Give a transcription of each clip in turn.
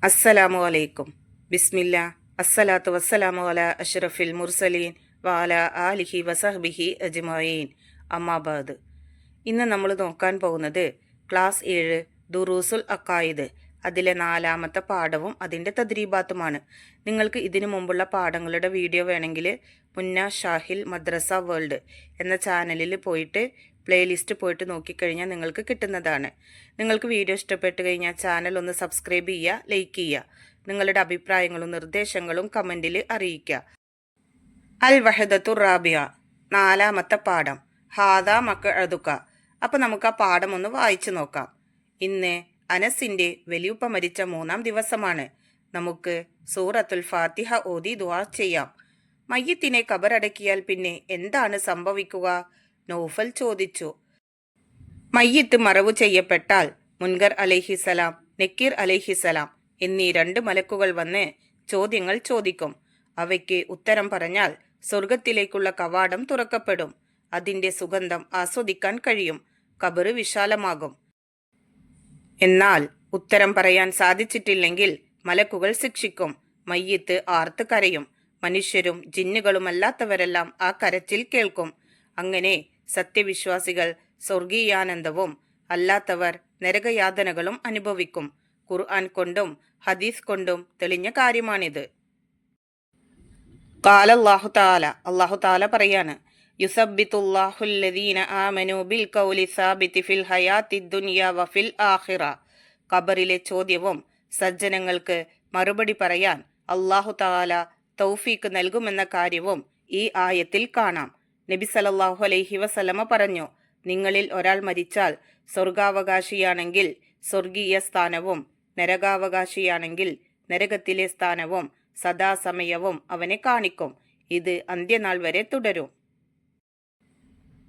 അസ്സലാമു അലൈക്കും. ബിസ്മില്ലാ. അസ്സലാത്തു വസ്സലാമു അലാ അഷ്റഫിൽ മുർസലീൻ വഅല ആലിഹി വസഹ്ബിഹി അജ്മഈൻ. അമ്മാബാദ്. ഇന്ന് നമ്മൾ നോക്കാൻ പോകുന്നത് ക്ലാസ് 7 ദുറൂസുൽ അഖായിദ്, അതിലെ 4ാമത്തെ പാഠവും അതിൻ്റെ തദ്രീബാത്തുമാണ്. നിങ്ങൾക്ക് ഇതിനു മുമ്പുള്ള പാഠങ്ങളുടെ വീഡിയോ വേണമെങ്കിൽ മുന്ന ഷാഹിൽ മദ്രസ വേൾഡ് എന്ന ചാനലിൽ പോയിട്ട് പ്ലേലിസ്റ്റ് പോയിട്ട് നോക്കിക്കഴിഞ്ഞാൽ നിങ്ങൾക്ക് കിട്ടുന്നതാണ്. നിങ്ങൾക്ക് വീഡിയോ ഇഷ്ടപ്പെട്ട് കഴിഞ്ഞാൽ ചാനൽ ഒന്ന് സബ്സ്ക്രൈബ് ചെയ്യുക, ലൈക്ക് ചെയ്യുക. നിങ്ങളുടെ അഭിപ്രായങ്ങളും നിർദ്ദേശങ്ങളും കമൻറ്റിൽ അറിയിക്കുക. അൽ വഹദത്തു റാബിയ, 4ാമത്തെ പാഠം. ഹാദാ മഖ്അദുക. അപ്പോൾ നമുക്ക് ആ പാഠം ഒന്ന് വായിച്ചു നോക്കാം. ഇന്ന് അനസിൻ്റെ വലിയുപ്പ മരിച്ച 3ാം ദിവസമാണ്. നമുക്ക് സൂറത്തുൽ ഫാത്തിഹ ഓതി ദുആ ചെയ്യാം. മയ്യത്തിനെ ഖബറടക്കിയാൽ പിന്നെ എന്താണ് സംഭവിക്കുക? നൗഫൽ ചോദിച്ചു. മയ്യത്ത് മറവു ചെയ്യപ്പെട്ടാൽ മുൻകർ അലൈഹിസലാം, നക്കീർ അലൈഹിസലാം എന്നീ 2 മലക്കുകൾ വന്ന് ചോദ്യങ്ങൾ ചോദിക്കും. അവയ്ക്ക് ഉത്തരം പറഞ്ഞാൽ സ്വർഗത്തിലേക്കുള്ള കവാടം തുറക്കപ്പെടും. അതിൻ്റെ സുഗന്ധം ആസ്വദിക്കാൻ കഴിയും. ഖബറ് വിശാലമാകും. എന്നാൽ ഉത്തരം പറയാൻ സാധിച്ചിട്ടില്ലെങ്കിൽ മലക്കുകൾ ശിക്ഷിക്കും. മയ്യത്ത് ആർത്ത് കരയും. മനുഷ്യരും ജിന്നുകളുമല്ലാത്തവരെല്ലാം ആ കരച്ചിൽ കേൾക്കും. അങ്ങനെ സത്യവിശ്വാസികൾ സ്വർഗീയാനന്ദവും അല്ലാത്തവർ നരകയാതനകളും അനുഭവിക്കും. ഖുർആൻ കൊണ്ടും ഹദീസ് കൊണ്ടും തെളിഞ്ഞ കാര്യമാണിത്. ഖാല അല്ലാഹു തആല, അല്ലാഹു തആല പറയാണ്, യുസബ്ബിതുല്ലാഹുല്ലദീന ആമനു ബിൽ ഖൗലി സാബിതി ഫിൽ ഹയാത്തിദ് ദുനിയ വഫിൽ ആഖിറ. ഖബറിലെ ചോദ്യവും സജ്ജനങ്ങൾക്ക് മറുപടി പറയാൻ അല്ലാഹു തആല തൗഫീക്ക് നൽകുമെന്ന കാര്യവും ഈ ആയത്തിൽ കാണാം. നബി സല്ലല്ലാഹു അലൈഹി വസല്ലമ പറഞ്ഞു, നിങ്ങളിൽ ഒരാൾ മരിച്ചാൽ സ്വർഗാവകാശിയാണെങ്കിൽ സ്വർഗീയ സ്ഥാനവും നരകാവകാശിയാണെങ്കിൽ നരകത്തിലെ സ്ഥാനവും സദാസമയവും അവനെ കാണിക്കും. ഇത് അന്ത്യനാൾ വരെ തുടരും.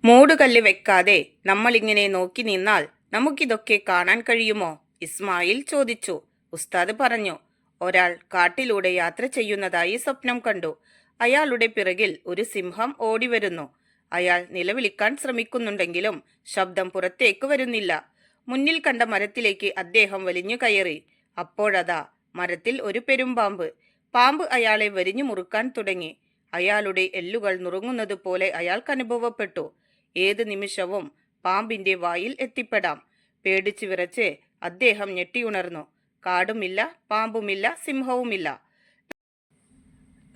മൂടുകല്ല് വെക്കാതെ നമ്മളിങ്ങനെ നോക്കി നിന്നാൽ നമുക്കിതൊക്കെ കാണാൻ കഴിയുമോ? ഇസ്മായിൽ ചോദിച്ചു. ഉസ്താദ് പറഞ്ഞു, ഒരാൾ കാട്ടിലൂടെ യാത്ര ചെയ്യുന്നതായി സ്വപ്നം കണ്ടു. അയാളുടെ പിറകിൽ ഒരു സിംഹം ഓടിവരുന്നു. അയാൾ നിലവിളിക്കാൻ ശ്രമിക്കുന്നുണ്ടെങ്കിലും ശബ്ദം പുറത്തേക്ക് വരുന്നില്ല. മുന്നിൽ കണ്ട മരത്തിലേക്ക് അദ്ദേഹം വലിഞ്ഞു കയറി. അപ്പോഴതാ മരത്തിൽ ഒരു പെരുമ്പാമ്പ്. പാമ്പ് അയാളെ വരിഞ്ഞു മുറുക്കാൻ തുടങ്ങി. അയാളുടെ എല്ലുകൾ നുറുങ്ങുന്നത് പോലെ അയാൾക്ക് അനുഭവപ്പെട്ടു. ഏത് നിമിഷവും പാമ്പിന്റെ വായിൽ എത്തിപ്പെടാം. പേടിച്ചു വിറച്ച് അദ്ദേഹം ഞെട്ടിയുണർന്നു. കാടുമില്ല, പാമ്പുമില്ല, സിംഹവുമില്ല.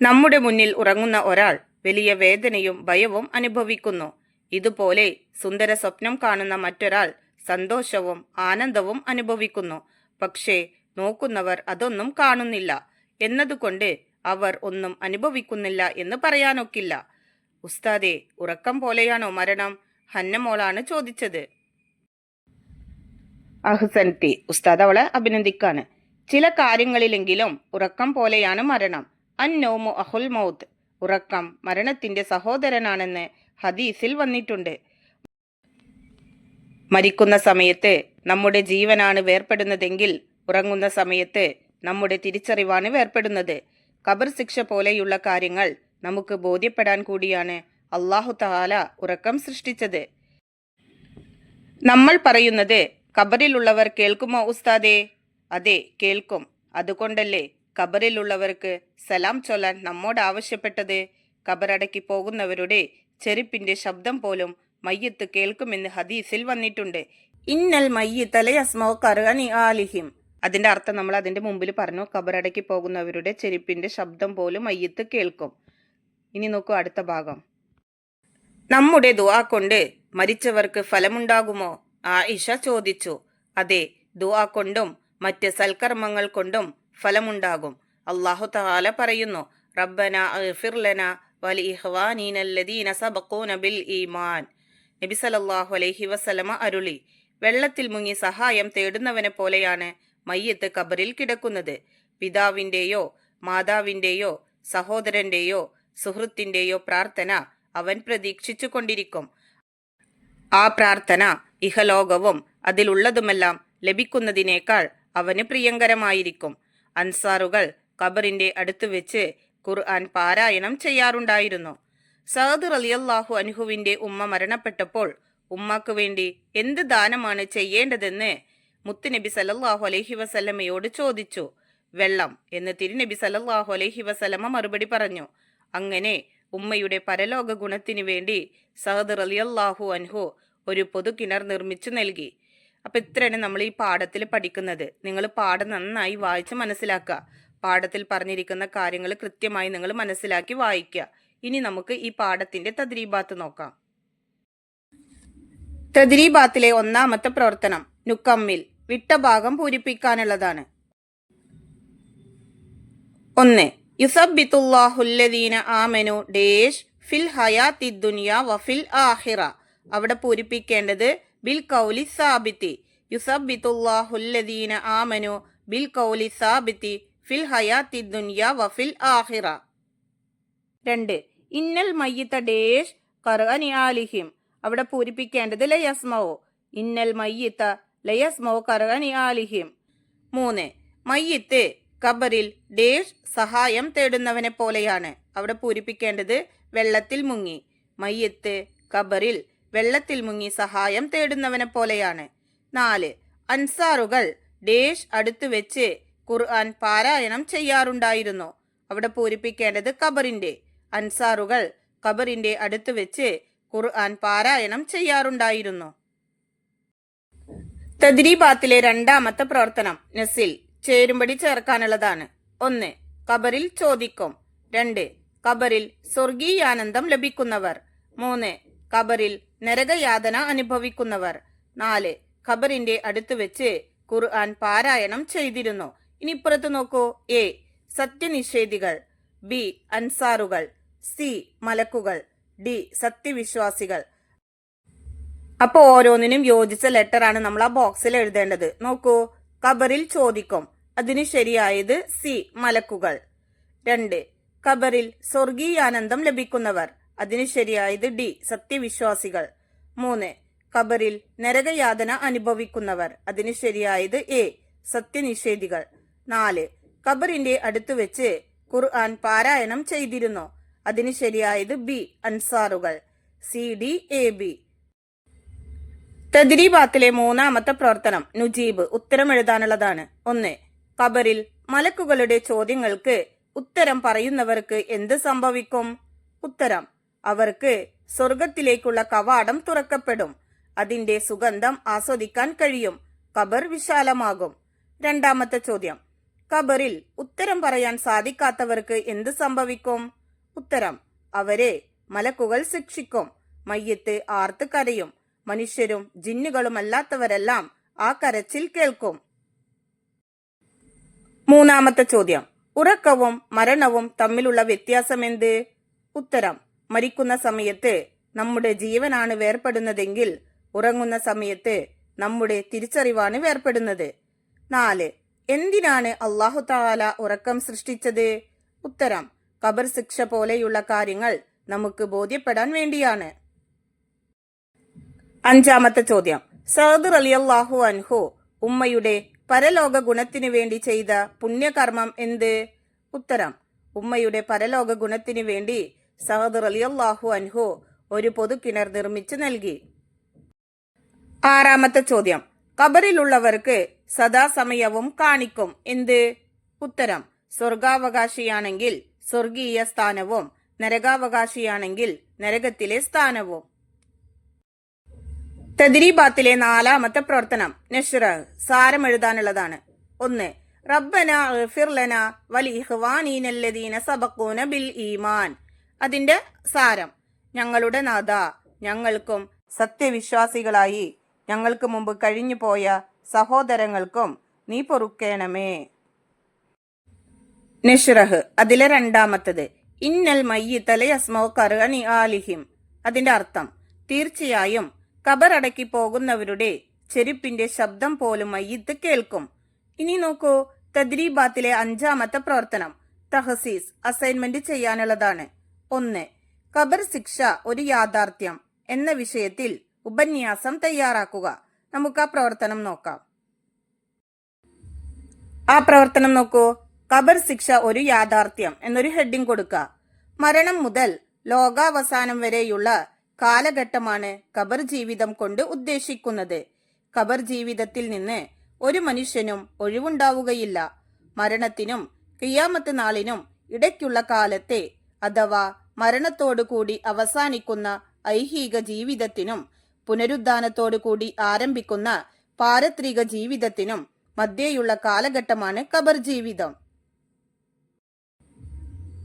നമ്മുടെ മുന്നിൽ ഉറങ്ങുന്ന ഒരാൾ വലിയ വേദനയും ഭയവും അനുഭവിക്കുന്നു. ഇതുപോലെ സുന്ദര സ്വപ്നം കാണുന്ന മറ്റൊരാൾ സന്തോഷവും ആനന്ദവും അനുഭവിക്കുന്നു. പക്ഷേ നോക്കുന്നവർ അതൊന്നും കാണുന്നില്ല എന്നതുകൊണ്ട് അവർ ഒന്നും അനുഭവിക്കുന്നില്ല എന്ന് പറയാനൊക്കില്ല. ഉസ്താദേ, ഉറക്കം പോലെയാണോ മരണം? ഹന്നമോളാണ് ചോദിച്ചത്. അഹ്സൻതി, ഉസ്താദ് അവളെ അഭിനന്ദിക്കാണ്. ചില കാര്യങ്ങളിലെങ്കിലും ഉറക്കം പോലെയാണ് മരണം. അന്നൗമു അഹുൽ മൗത്ത്, ഉറക്കം മരണത്തിന്റെ സഹോദരനാണെന്ന് ഹദീസിൽ വന്നിട്ടുണ്ട്. മരിക്കുന്ന സമയത്ത് നമ്മുടെ ജീവനാണ് വേർപ്പെടുന്നതെങ്കിൽ ഉറങ്ങുന്ന സമയത്ത് നമ്മുടെ തിരിച്ചറിവാണ് വേർപ്പെടുന്നത്. ഖബർ ശിക്ഷ പോലെയുള്ള കാര്യങ്ങൾ നമുക്ക് ബോധ്യപ്പെടാൻ കൂടിയാണ് അല്ലാഹു തആല ഉറക്കം സൃഷ്ടിച്ചത്. നമ്മൾ പറയുന്നത് ഖബറിലുള്ളവർ കേൾക്കുമോ ഉസ്താദേ? അതെ, കേൾക്കും. അതുകൊണ്ടല്ലേ ഖബറിലുള്ളവർക്ക് സലാം ചൊല്ലാൻ നമ്മോട് ആവശ്യപ്പെട്ടത്. ഖബറടക്കി പോകുന്നവരുടെ ചെരുപ്പിന്റെ ശബ്ദം പോലും മയ്യത്ത് കേൾക്കുമെന്ന് ഹദീസിൽ വന്നിട്ടുണ്ട്. ഇന്നൽ മയ്യിത ലയസ്മഉ ഖർഅനി ആലിഹിം. അതിന്റെ അർത്ഥം നമ്മൾ അതിന്റെ മുമ്പിൽ പറഞ്ഞു. ഖബറടക്കി പോകുന്നവരുടെ ചെരുപ്പിന്റെ ശബ്ദം പോലും മയ്യത്ത് കേൾക്കും. ഇനി നോക്കൂ അടുത്ത ഭാഗം. നമ്മുടെ ദുആ കൊണ്ട് മരിച്ചവർക്ക് ഫലമുണ്ടാകുമോ? ആയിഷ ചോദിച്ചു. അതെ, ദുആ കൊണ്ടും മറ്റ് സൽക്കർമ്മങ്ങൾ കൊണ്ടും ഫലമുണ്ടാകും. അല്ലാഹു തആല പറയുന്നു, റബ്ബന ഇഗ്ഫിർ ലനാ വലിഇഖ്വാനിന അല്ലദീന സബഖൂന ബിൽ ഈമാൻ. നബി സല്ലല്ലാഹു അലൈഹി വസല്ലമ അരുളി, വെള്ളത്തിൽ മുങ്ങി സഹായം തേടുന്നവനെ പോലെയാണ് മയ്യത്ത് ഖബറിൽ കിടക്കുന്നത്. പിതാവിൻ്റെയോ മാതാവിൻ്റെയോ സഹോദരന്റെയോ സുഹൃത്തിൻ്റെയോ പ്രാർത്ഥന അവൻ പ്രതീക്ഷിച്ചു കൊണ്ടിരിക്കും. ആ പ്രാർത്ഥന ഇഹലോകവും അതിലുള്ളതുമെല്ലാം ലഭിക്കുന്നതിനേക്കാൾ അവന് പ്രിയങ്കരമായിരിക്കും. അൻസാറുകൾ ഖബറിന്റെ അടുത്ത് വെച്ച് ഖുർആൻ പാരായണം ചെയ്യാറുണ്ടായിരുന്നു. സഅദ് റളിയല്ലാഹു അൻഹുവിന്റെ ഉമ്മ മരണപ്പെട്ടപ്പോൾ ഉമ്മക്ക് വേണ്ടി എന്ത് ദാനമാണ് ചെയ്യേണ്ടതെന്ന് മുത്തുനബി സല്ലല്ലാഹു അലൈഹി വസല്ലമയോട് ചോദിച്ചു. വെള്ളം എന്ന് തിരുനബി സല്ലല്ലാഹു അലൈഹി വസല്ലമ മറുപടി പറഞ്ഞു. അങ്ങനെ ഉമ്മയുടെ പരലോക ഗുണത്തിനു വേണ്ടി സഅദ് റളിയല്ലാഹു അൻഹു ഒരു പൊതു കിണർ നിർമ്മിച്ചു നൽകി. അപ്പൊ ഇത്രയാണ് നമ്മൾ ഈ പാഠത്തിൽ പഠിക്കുന്നത്. നിങ്ങൾ പാഠം നന്നായി വായിച്ച് മനസ്സിലാക്കുക. പാഠത്തിൽ പറഞ്ഞിരിക്കുന്ന കാര്യങ്ങൾ കൃത്യമായി നിങ്ങൾ മനസ്സിലാക്കി വായിക്കുക. ഇനി നമുക്ക് ഈ പാഠത്തിന്റെ തദ്രീബാത്ത് നോക്കാം. തദ്രീബാത്തിലെ ഒന്നാമത്തെ പ്രവർത്തനം നുക്കമ്മിൽ, വിട്ട ഭാഗം പൂരിപ്പിക്കാനുള്ളതാണ്. 1. യുസബ്ബിതുല്ലാഹുല്ലദീന ആമനു ഡേഷ് ഫിൽ ഹയാത്തി ദുനിയ വഫിൽ ആഖിറ. അവിടെ പൂരിപ്പിക്കേണ്ടത് ബിൽ കൗലി സാബിത്തി. യുസബ്ബിതുല്ലാഹുല്ലദീന ആമനു ബിൽ കൗലി സാബിത്തി ഫിൽ ഹയാത്തി ദുനിയ വഫിൽ ആഖിറ. 2. ഇന്നൽ മയ്യിത്ത ഡേഷ് ഖർഅനി ആലിഹിം. അവിടെ പൂരിപ്പിക്കേണ്ടത് ലയസ്മൗ. ഇന്നൽ മയ്യിത്ത ലയസ്മൗ ഖർഅനി ആലിഹിം. 3. മയ്യിത്ത് ഖബറിൽ ഡേഷ് സഹായം തേടുന്നവനെ പോലെയാണ്. അവിടെ പൂരിപ്പിക്കേണ്ടത് വെള്ളത്തിൽ മുങ്ങി. മയ്യിത്ത് ഖബറിൽ വെള്ളത്തിൽ മുങ്ങി സഹായം തേടുന്നവനെ പോലെയാണ്. 4. അൻസാറുകൾ ഡേഷ് അടുത്ത് വെച്ച് ഖുർആൻ പാരായണം ചെയ്യാറുണ്ടായിരുന്നു. അവിടെ പൂരിപ്പിക്കേണ്ടത് ഖബറിന്റെ. അൻസാറുകൾ ഖബറിന്റെ അടുത്ത് വെച്ച് ഖുർആൻ പാരായണം ചെയ്യാറുണ്ടായിരുന്നു. തദ്രീബാത്തിലെ രണ്ടാമത്തെ പ്രവർത്തനം നസിൽ, ചേരുംപടി ചേർക്കാനുള്ളതാണ്. 1. ഖബറിൽ ചോദിക്കും. 2. ഖബറിൽ സ്വർഗീയാനന്ദം ലഭിക്കുന്നവർ. 3. ഖബറിൽ നരകയാതന അനുഭവിക്കുന്നവർ. 4. ഖബറിന്റെ അടുത്ത് വെച്ച് ഖുർആൻ പാരായണം ചെയ്തിരുന്നു. ഇനി ഇപ്പുറത്ത് നോക്കൂ. എ. സത്യനിഷേധികൾ. ബി. അൻസാറുകൾ. സി. മലക്കുകൾ. ഡി. സത്യവിശ്വാസികൾ. അപ്പൊ ഓരോന്നിനും യോജിച്ച ലെറ്ററാണ് നമ്മൾ ആ ബോക്സിൽ എഴുതേണ്ടത്. നോക്കൂ. ഖബറിൽ ചോദിക്കും, അതിന് ശരിയായത് സി. മലക്കുകൾ. 2. ഖബറിൽ സ്വർഗീയാനന്ദം ലഭിക്കുന്നവർ, അതിന് ശരിയായത് ഡി. സത്യവിശ്വാസികൾ. 3. ഖബറിൽ നരകയാതന അനുഭവിക്കുന്നവർ, അതിന് ശരിയായത് എ. സത്യനിഷേധികൾ. 4. ഖബറിന്റെ അടുത്ത് വെച്ച് ഖുർആൻ പാരായണം ചെയ്തിരുന്നു, അതിന് ശരിയായത് ബി. അൻസാറുകൾ. C, D, A, B. തദ്രീബാത്തിലെ മൂന്നാമത്തെ പ്രവർത്തനം നുജീബ്, ഉത്തരം എഴുതാനുള്ളതാണ്. 1. ഖബറിൽ മലക്കുകളുടെ ചോദ്യങ്ങൾക്ക് ഉത്തരം പറയുന്നവർക്ക് എന്ത് സംഭവിക്കും? ഉത്തരം: അവർക്ക് സ്വർഗത്തിലേക്കുള്ള കവാടം തുറക്കപ്പെടും. അതിന്റെ സുഗന്ധം ആസ്വദിക്കാൻ കഴിയും. ഖബർ വിശാലമാകും. രണ്ടാമത്തെ ചോദ്യം: ഖബറിൽ ഉത്തരം പറയാൻ സാധിക്കാത്തവർക്ക് എന്ത് സംഭവിക്കും? ഉത്തരം: അവരെ മലക്കുകൾ ശിക്ഷിക്കും. മയ്യത്ത് ആർത്ത് കരയും. മനുഷ്യരും ജിന്നുകളുമല്ലാത്തവരെല്ലാം ആ കരച്ചിൽ കേൾക്കും. മൂന്നാമത്തെ ചോദ്യം: ഉറക്കവും മരണവും തമ്മിലുള്ള വ്യത്യാസം എന്ത്? ഉത്തരം: മരിക്കുന്ന സമയത്ത് നമ്മുടെ ജീവനാണ് വേർപെടുന്നതെങ്കിൽ ഉറങ്ങുന്ന സമയത്ത് നമ്മുടെ തിരിച്ചറിവാണ് വേർപെടുന്നത്. 4. എന്തിനാണ് അല്ലാഹു തആല ഉറക്കം സൃഷ്ടിച്ചത്? ഉത്തരം: ഖബർ ശിക്ഷ പോലെയുള്ള കാര്യങ്ങൾ നമുക്ക് ബോധ്യപ്പെടാൻ വേണ്ടിയാണ്. അഞ്ചാമത്തെ ചോദ്യം: സഅദ് റളിയല്ലാഹു അൻഹു ഉമ്മയുടെ പരലോക ഗുണത്തിനു വേണ്ടി ചെയ്ത പുണ്യകർമ്മം എന്ത്? ഉത്തരം: ഉമ്മയുടെ പരലോക ഗുണത്തിനു വേണ്ടി സഅദ് റളിയല്ലാഹു അൻഹു ഒരു പൊതുകിണർ നിർമ്മിച്ചു നൽകി. ആറാമത്തെ ചോദ്യം: ഖബറിലുള്ളവർക്ക് സദാസമയവും കാണിക്കും എന്ത്? ഉത്തരം: സ്വർഗാവകാശിയാണെങ്കിൽ സ്വർഗീയ സ്ഥാനവും നരകാവകാശിയാണെങ്കിൽ നരകത്തിലെ സ്ഥാനവും. തദ്രീബാത്തിലെ നാലാമത്തെ പ്രവർത്തനം നഷ്റ, സാരം എഴുതാനുള്ളതാണ്. 1. റബ്ബന ഇഗ്ഫിർ ലനാ വലിഇഖ്വാനീനല്ലദീന സബഖൂന ബിൽ ഈമാൻ. അതിന്റെ സാരം: ഞങ്ങളുടെ നാഥ, ഞങ്ങൾക്കും സത്യവിശ്വാസികളായി ഞങ്ങൾക്ക് മുമ്പ് കഴിഞ്ഞു പോയ സഹോദരങ്ങൾക്കും നീ പൊറുക്കേണമേ. നഷ്റഹ്, അതിലെ രണ്ടാമത്തത് ഇന്നൽ മയ്യിത ലയസ്മഉ ഖർഅനി ആലിഹിം. അതിന്റെ അർത്ഥം: തീർച്ചയായും ഖബറടക്കി പോകുന്നവരുടെ ചെരുപ്പിന്റെ ശബ്ദം പോലും മയ്യിത്ത് കേൾക്കും. ഇനി നോക്കൂ. തദ്രീബാത്തിലെ അഞ്ചാമത്തെ പ്രവർത്തനം തഹസീസ്, അസൈൻമെന്റ് ചെയ്യാനുള്ളതാണ്. 1. ഖബർ ശിക്ഷ ഒരു യാഥാർത്ഥ്യം എന്ന വിഷയത്തിൽ ഉപന്യാസം തയ്യാറാക്കുക. നമുക്ക് ആ പ്രവർത്തനം നോക്കാം. ആ പ്രവർത്തനം നോക്കൂ. ഖബർ ശിക്ഷ ഒരു യാഥാർത്ഥ്യം എന്നൊരു ഹെഡിങ് കൊടുക്കുക. മരണം മുതൽ ലോകാവസാനം വരെയുള്ള കാലഘട്ടമാണ് ഖബർ ജീവിതം കൊണ്ട് ഉദ്ദേശിക്കുന്നത്. ഖബർ ജീവിതത്തിൽ നിന്ന് ഒരു മനുഷ്യനും ഒഴിവുണ്ടാവുകയില്ല. മരണത്തിനും ഖിയാമത്ത് നാളിനും ഇടയ്ക്കുള്ള കാലത്തെ അഥവാ മരണത്തോടുകൂടി അവസാനിക്കുന്ന ഐഹിക ജീവിതത്തിനും പുനരുദ്ധാനത്തോടുകൂടി ആരംഭിക്കുന്ന പാരത്രിക ജീവിതത്തിനും മധ്യേയുള്ള കാലഘട്ടമാണ് ഖബർ ജീവിതം.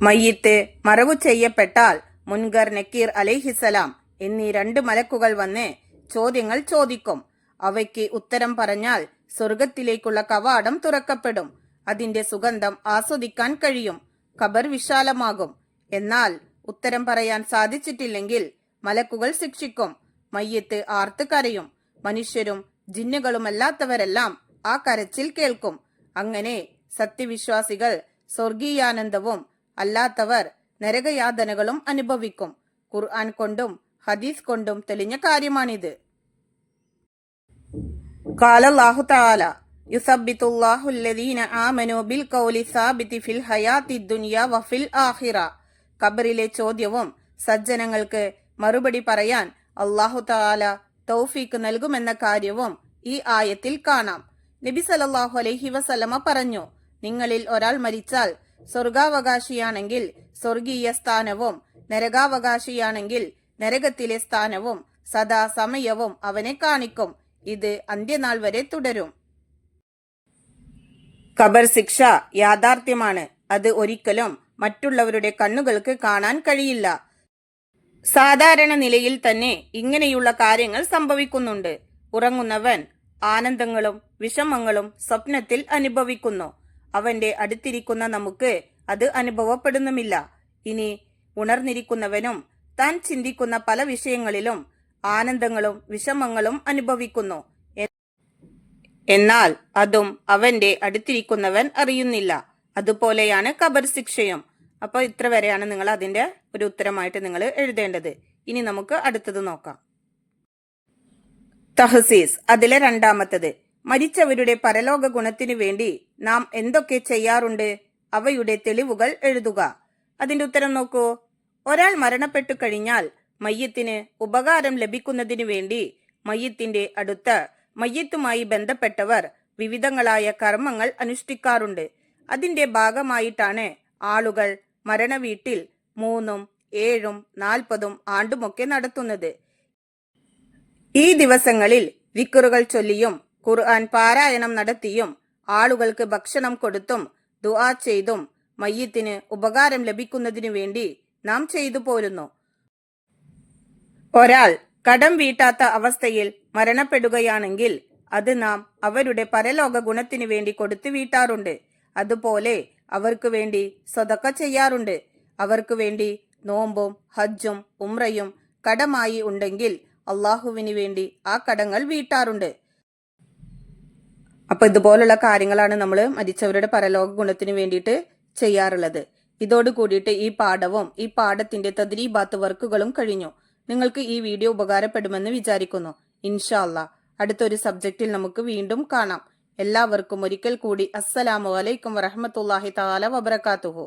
മയ്യിത്ത് മറവു ചെയ്യപ്പെട്ടാൽ മുൻകർ നക്കീർ അലൈഹിസലാം എന്നീ 2 മലക്കുകൾ വന്ന് ചോദ്യങ്ങൾ ചോദിക്കും. അവയ്ക്ക് ഉത്തരം പറഞ്ഞാൽ സ്വർഗത്തിലേക്കുള്ള കവാടം തുറക്കപ്പെടും. അതിന്റെ സുഗന്ധം ആസ്വദിക്കാൻ കഴിയും. ഖബർ വിശാലമാകും. എന്നാൽ ഉത്തരം പറയാൻ സാധിച്ചിട്ടില്ലെങ്കിൽ മലക്കുകൾ ശിക്ഷിക്കും. മയ്യിത്ത് ആർത്ത് കരയും. മനുഷ്യരും ജിന്നുകളുമല്ലാത്തവരെല്ലാം ആ കരച്ചിൽ കേൾക്കും. അങ്ങനെ സത്യവിശ്വാസികൾ സ്വർഗീയാനന്ദവും അല്ലാത്തവർ നരകയാതനകളും അനുഭവിക്കും. ഖുർആൻ കൊണ്ടും ഹദീസ് കൊണ്ടും തെളിഞ്ഞ കാര്യമാണിത്. ഖാല അല്ലാഹു തആല യുസബ്ബിതുല്ലാഹു അല്ലദീന ആമനൂ ബിൽ ഖൗലി സാബിതി ഫിൽ ഹയാത്തിദ് ദുനിയ വഫിൽ ആഖിറ. ഖബറിലെ ചോദ്യവും സജ്ജനങ്ങൾക്ക് മറുപടി പറയാൻ അല്ലാഹു തആല തൗഫീഖ് നൽകുമെന്ന കാര്യവും ഈ ആയത്തിൽ കാണാം. നബി സല്ലല്ലാഹു അലൈഹി വസല്ലമ പറഞ്ഞു, നിങ്ങളിൽ ഒരാൾ മരിച്ചാൽ സ്വർഗാവകാശിയാണെങ്കിൽ സ്വർഗീയ സ്ഥാനവും നരകാവകാശിയാണെങ്കിൽ നരകത്തിലെ സ്ഥാനവും സദാ സമയവും അവനെ കാണിക്കും. ഇത് അന്ത്യനാൾ വരെ തുടരും. ഖബർ ശിക്ഷ യാഥാർത്ഥ്യമാണ്. അത് ഒരിക്കലും മറ്റുള്ളവരുടെ കണ്ണുകൾക്ക് കാണാൻ കഴിയില്ല. സാധാരണ നിലയിൽ തന്നെ ഇങ്ങനെയുള്ള കാര്യങ്ങൾ സംഭവിക്കുന്നുണ്ട്. ഉറങ്ങുന്നവൻ ആനന്ദങ്ങളും വിഷമങ്ങളും സ്വപ്നത്തിൽ അനുഭവിക്കുന്നു. അവന്റെ അടുത്തിരിക്കുന്ന നമുക്ക് അത് അനുഭവപ്പെടുന്നുമില്ല. ഇനി ഉണർന്നിരിക്കുന്നവനും താൻ ചിന്തിക്കുന്ന പല വിഷയങ്ങളിലും ആനന്ദങ്ങളും വിഷമങ്ങളും അനുഭവിക്കുന്നു. എന്നാൽ അതും അവന്റെ അടുത്തിരിക്കുന്നവൻ അറിയുന്നില്ല. അതുപോലെയാണ് ഖബർ ശിക്ഷയും. അപ്പോൾ ഇത്ര വരെയാണ് നിങ്ങൾ അതിന്റെ ഒരു ഉത്തരമായിട്ട് നിങ്ങൾ എഴുതേണ്ടത്. ഇനി നമുക്ക് അടുത്തത് നോക്കാം. തഹ്സീസ്, അതിലെ 2ാമത്തത്. മരിച്ചവരുടെ പരലോക ഗുണത്തിനു വേണ്ടി നാം എന്തൊക്കെ ചെയ്യാറുണ്ട്? അവയുടെ തെളിവുകൾ എഴുതുക. അതിന്റെ ഉത്തരം നോക്കൂ. ഒരാൾ മരണപ്പെട്ടു കഴിഞ്ഞാൽ മയ്യത്തിന് ഉപകാരം ലഭിക്കുന്നതിനു വേണ്ടി മയ്യത്തിന്റെ അടുത്ത മയ്യത്തുമായി ബന്ധപ്പെട്ടവർ വിവിധങ്ങളായ കർമ്മങ്ങൾ അനുഷ്ഠിക്കാറുണ്ട്. അതിന്റെ ഭാഗമായിട്ടാണ് ആളുകൾ മരണവീട്ടിൽ 3, 7, 40 ആണ്ടുമൊക്കെ നടത്തുന്നത്. ഈ ദിവസങ്ങളിൽ വിക്റുകൾ ചൊല്ലിയും ഖുർആൻ പാരായണം നടത്തിയും ആളുകൾക്ക് ഭക്ഷണം കൊടുത്തും ദുആ ചെയ്തും മയ്യിത്തിന് ഉപകാരം ലഭിക്കുന്നതിനു വേണ്ടി നാം ചെയ്തു പോരുന്നു. ഒരാൾ കടം വീട്ടാത്ത അവസ്ഥയിൽ മരണപ്പെടുകയാണെങ്കിൽ അത് നാം അവരുടെ പരലോക ഗുണത്തിനു വേണ്ടി കൊടുത്തു വീട്ടാറുണ്ട്. അതുപോലെ അവർക്ക് വേണ്ടി സദഖ ചെയ്യാറുണ്ട്. അവർക്ക് വേണ്ടി നോമ്പും ഹജ്ജും ഉംറയും കടമായി ഉണ്ടെങ്കിൽ അള്ളാഹുവിന് വേണ്ടി ആ കടങ്ങൾ വീട്ടാറുണ്ട്. അപ്പൊ ഇതുപോലുള്ള കാര്യങ്ങളാണ് നമ്മൾ മരിച്ചവരുടെ പരലോക ഗുണത്തിന് വേണ്ടിയിട്ട് ചെയ്യാറുള്ളത്. ഇതോട് കൂടിയിട്ട് ഈ പാഠവും ഈ പാഠത്തിന്റെ തദ്രീബാത്ത് വർക്കുകളും കഴിഞ്ഞു. നിങ്ങൾക്ക് ഈ വീഡിയോ ഉപകാരപ്പെടുമെന്ന് വിചാരിക്കുന്നു. ഇൻഷാ അല്ലാഹ് അടുത്തൊരു സബ്ജക്റ്റിൽ നമുക്ക് വീണ്ടും കാണാം. എല്ലാവർക്കും ഒരിക്കൽ കൂടി അസ്സലാമു അലൈക്കും വറഹ്മത്തുള്ളാഹി തആല വബറകാതുഹു.